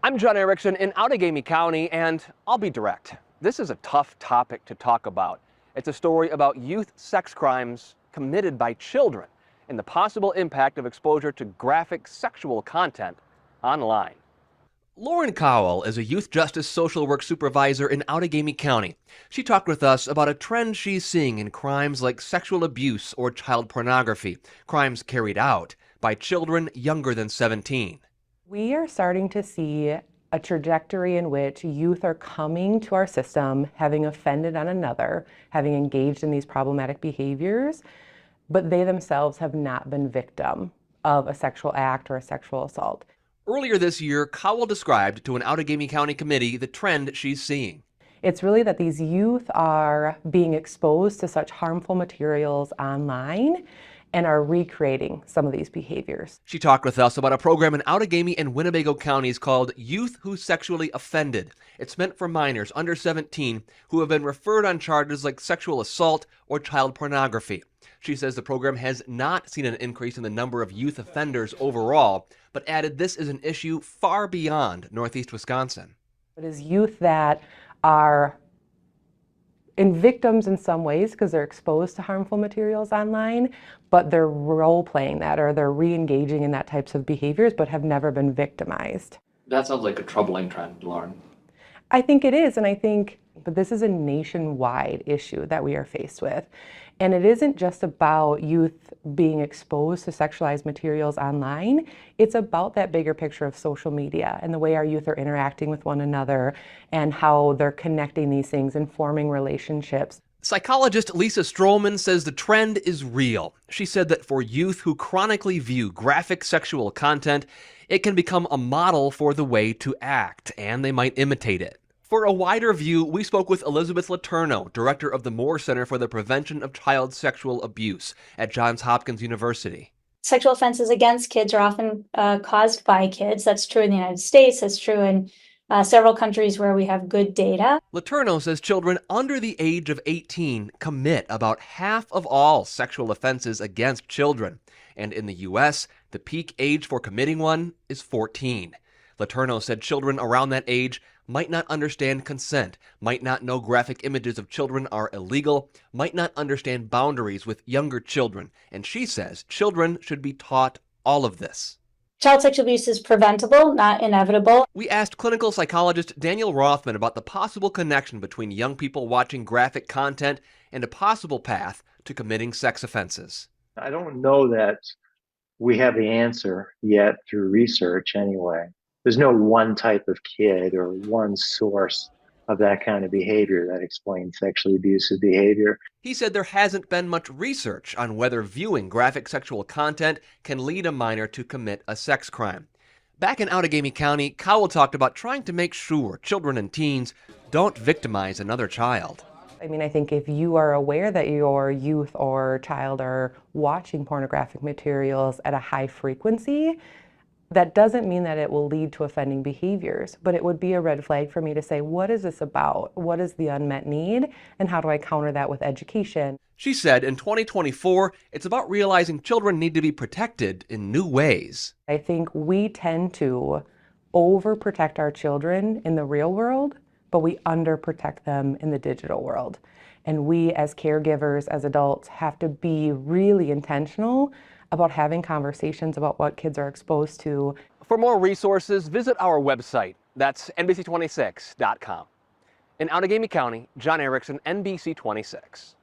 I'm John Erickson in Outagamie County, and I'll be direct. This is a tough topic to talk about. It's a story about youth sex crimes committed by children and the possible impact of exposure to graphic sexual content online. Lauren Cowell is a youth justice social work supervisor in Outagamie County. She talked with us about a trend she's seeing in crimes like sexual abuse or child pornography, crimes carried out by children younger than 17. We are starting to see a trajectory in which youth are coming to our system, having offended on another, having engaged in these problematic behaviors, but they themselves have not been victim of a sexual act or a sexual assault. Earlier this year, Cowell described to an Outagamie County committee the trend she's seeing. It's really that these youth are being exposed to such harmful materials online and are recreating some of these behaviors. She talked with us about a program in Outagamie and Winnebago counties called Youth Who Sexually Offended. It's meant for minors under 17 who have been referred on charges like sexual assault or child pornography. She says the program has not seen an increase in the number of youth offenders overall, but added this is an issue far beyond Northeast Wisconsin. It is youth that are victims in some ways because they're exposed to harmful materials online, but they're role-playing that or they're re-engaging in that types of behaviors but have never been victimized. That sounds like a troubling trend, Lauren. I think it is, but this is a nationwide issue that we are faced with. And it isn't just about youth being exposed to sexualized materials online. It's about that bigger picture of social media and the way our youth are interacting with one another and how they're connecting these things and forming relationships. Psychologist Lisa Stroman says the trend is real. She said that for youth who chronically view graphic sexual content, it can become a model for the way to act, and they might imitate it. For a wider view, we spoke with Elizabeth Letourneau, director of the Moore Center for the Prevention of Child Sexual Abuse at Johns Hopkins University. Sexual offenses against kids are often caused by kids. That's true in the United States. That's true in several countries where we have good data. Letourneau says children under the age of 18 commit about half of all sexual offenses against children. And in the U.S., the peak age for committing one is 14. Letourneau said children around that age might not understand consent, might not know graphic images of children are illegal, might not understand boundaries with younger children. And she says children should be taught all of this. Child sexual abuse is preventable, not inevitable. We asked clinical psychologist Daniel Rothman about the possible connection between young people watching graphic content and a possible path to committing sex offenses. I don't know that we have the answer yet through research anyway. There's no one type of kid or one source of that kind of behavior that explains sexually abusive behavior. He said there hasn't been much research on whether viewing graphic sexual content can lead a minor to commit a sex crime. Back in Outagamie County, Cowell talked about trying to make sure children and teens don't victimize another child. I think if you are aware that your youth or child are watching pornographic materials at a high frequency, that doesn't mean that it will lead to offending behaviors, but it would be a red flag for me to say, what is this about? What is the unmet need? And how do I counter that with education? She said in 2024, it's about realizing children need to be protected in new ways. I think we tend to overprotect our children in the real world, but we underprotect them in the digital world. And we as caregivers, as adults, have to be really intentional about having conversations about what kids are exposed to. For more resources, visit our website. That's NBC26.com. In Outagamie County, John Erickson, NBC 26.